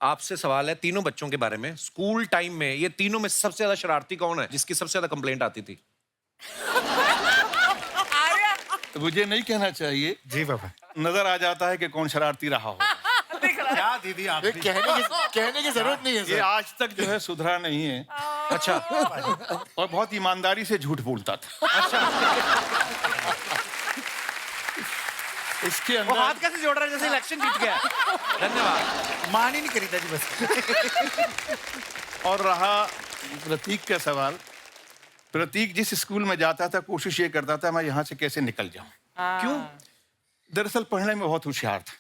आपसे सवाल है तीनों बच्चों के बारे में। स्कूल टाइम में ये तीनों में सबसे ज्यादा शरारती कौन है, जिसकी सबसे ज्यादा कंप्लेंट आती थी? मुझे नहीं कहना चाहिए, जी बाबा। नजर आ जाता है कि कौन शरारती रहा हो। क्या दीदी आप कहने की जरूरत नहीं है ये सर। आज तक जो है सुधरा नहीं है अच्छा। और बहुत ईमानदारी से झूठ बोलता था। इसके वो हाथ अंदर कैसे जोड़ रहा है जैसे इलेक्शन जीत गया? धन्यवाद। मान ही नहीं करी था जी बस। और रहा प्रतीक का सवाल। प्रतीक जिस स्कूल में जाता था कोशिश ये करता था मैं यहाँ से कैसे निकल जाऊं। क्यों? दरअसल पढ़ने में बहुत होशियार था।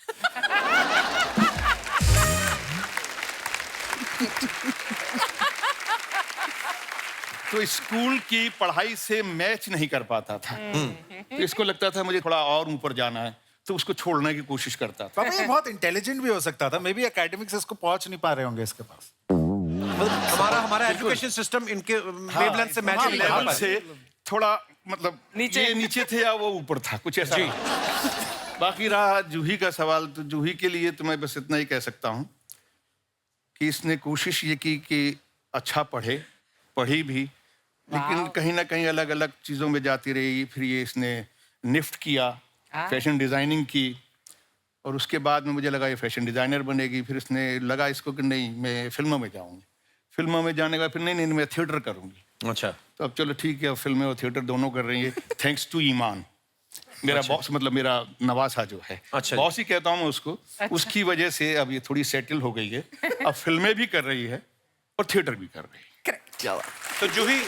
तो स्कूल की पढ़ाई से मैच नहीं कर पाता था। तो इसको लगता था मुझे थोड़ा और ऊपर जाना है, तो उसको छोड़ने की कोशिश करता था। बाबा ये बहुत इंटेलिजेंट भी हो सकता था, मे बी एकेडमिक्स इसको पहुंच नहीं पा रहे होंगे इसके पास। हमारा एजुकेशन सिस्टम इनके वेवलेंथ से मैच नहीं कर हम पा रहा। से थोड़ा मतलब ये नीचे थे या वो ऊपर था, कुछ ऐसा। जी। बाकी रहा जूही का सवाल, तो जूही के लिए तो मैं बस इतना ही कह सकता हूँ कि इसने कोशिश ये की कि अच्छा पढ़ी भी, लेकिन कहीं ना कहीं अलग अलग चीज़ों में जाती रही। फिर ये इसने निफ्ट किया, फैशन डिज़ाइनिंग की, और उसके बाद में मुझे लगा ये फैशन डिज़ाइनर बनेगी। फिर इसने लगा इसको कि नहीं मैं फिल्मों में जाऊँगी। फिल्मों में जाने के बाद फिर नहीं मैं थिएटर करूँगी। अच्छा। तो अब चलो ठीक है, फिल्में और थिएटर दोनों कर रही है, थैंक्स टू ईमान। मेरा बॉस मतलब मेरा नवासा जो है, अच्छा बॉस ही कहता हूँ मैं उसको। उसकी वजह से अब ये थोड़ी सेटल हो गई है, अब फिल्में भी कर रही है और थिएटर भी कर रही है। क्या बात। तो जूही,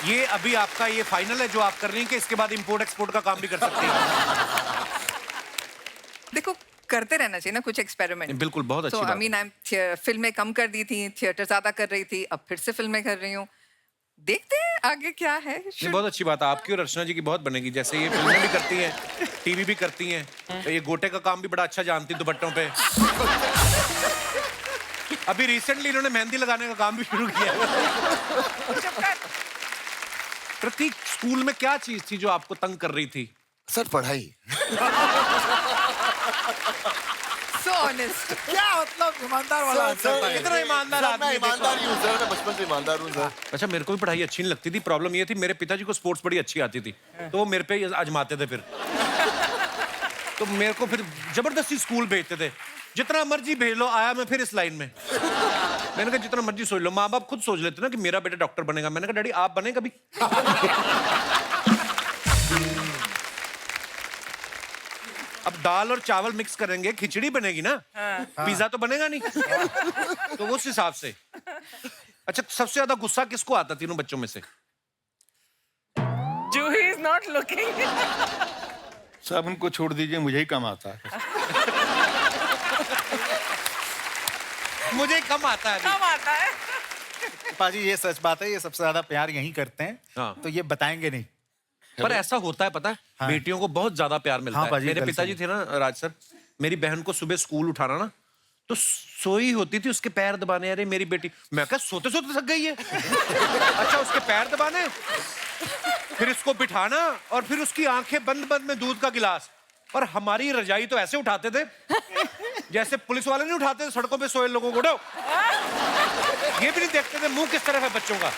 ये अभी आपका ये फाइनल है जो आप कर रही हैं कि इसके बाद इंपोर्ट एक्सपोर्ट का काम भी कर सकती हैं? देखो करते रहना चाहिए ना कुछ एक्सपेरिमेंट। बिल्कुल, बहुत अच्छी तो बात आई मीन आई फिल्में कम कर दी थी, थिएटर ज्यादा कर रही थी, अब फिर से फिल्में कर रही हूँ। देखते हैं आगे क्या है। ये बहुत अच्छी बात है। आपकी और अर्चना जी की बहुत बनेगी। जैसे ये फिल्में भी करती हैं, टीवी भी करती हैं, तो ये गोटे का काम भी बड़ा अच्छा जानती हैं दुपट्टों पे। अभी रिसेंटली इन्होंने मेहंदी लगाने का काम भी शुरू किया है। प्रतीक, स्कूल में क्या चीज थी जो आपको तंग कर रही थी? सर पढ़ाई। So honest. क्या मतलब ईमानदार वाला आंसर था ये। इतना ईमानदार सर, आदमी मैं देखो। ईमानदार ही हूँ सर, मैं बचपन से ईमानदार हूँ सर। अच्छा, मेरे को भी पढ़ाई अच्छी नहीं लगती थी। प्रॉब्लम ये थी मेरे पिताजी को स्पोर्ट्स बड़ी अच्छी आती थी, तो वो मेरे पे ही आजमाते थे फिर। तो मेरे को फिर जबरदस्ती स्कूल भेजते थे। जितना मर्जी भेज लो, आया मैं फिर इस लाइन में। मैंने कहा जितना मर्जी सोच लो। माँ बाप खुद सोच लेते ना कि मेरा बेटा डॉक्टर बनेगा। मैंने कहा डैडी आप बने कभी? अब दाल और चावल मिक्स करेंगे, खिचड़ी बनेगी ना। पिज्जा तो बनेगा नहीं। तो उस हिसाब से। अच्छा, सबसे ज्यादा गुस्सा किसको आता तीनों बच्चों में से? Juhi is not looking. सब उनको छोड़ दीजिए, मुझे ही कम आता है। मुझे कम आता है। कम आता है। पाजी ये सच बात है, ये सबसे ज्यादा प्यार यहीं करते हैं। हाँ। तो ये बताएंगे नहीं। पर ऐसा होता है, पता है, हाँ। बेटियों को बहुत ज्यादा प्यार मिलता हाँ, है। बाजी, मेरे बिल्कुल। पिताजी थे ना राज सर, मेरी बहन को सुबह स्कूल उठाना ना, तो सोई होती थी, उसके पैर दबाने। अरे मेरी बेटी, मैं कहा सोते सोते थक गई है। अच्छा, उसके पैर दबाने, फिर इसको बिठाना, और फिर उसकी आंखें बंद बंद में दूध का गिलास। और हमारी रजाई तो ऐसे उठाते थे जैसे पुलिस वाले नहीं उठाते थे सड़कों पे सोए लोगों को। उठो। ये भी नहीं देखते थे मुंह किस तरफ है बच्चों का।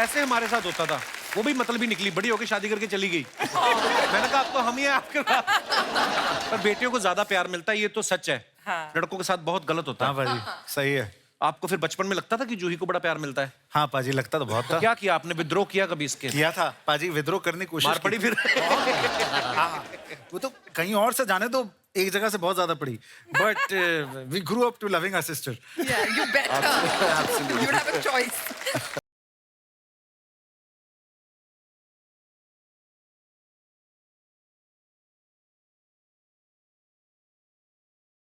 ऐसे हमारे साथ होता था। वो भी मतलब ही निकली, बड़ी होकर शादी करके चली गई। मैंने कहा अब तो हम ही हैं आपके साथ। पर बेटियों को ज्यादा प्यार मिलता है, ये तो सच है। हाँ। लड़कों के साथ बहुत गलत होता हाँ है। पाजी सही है। आपको फिर बचपन में लगता था कि जूही को बड़ा प्यार मिलता है? हाँ पाजी लगता तो बहुत था। क्या किया आपने? विद्रोह किया कभी इसके? किया था पाजी, विद्रोह करने की कोशिश मार पड़ी की। फिर? हाँ, वो तो कहीं और से जाने तो एक जगह से बहुत ज्यादा पड़ी, but we grew up to loving our sister. Yeah, you better. You would have a choice.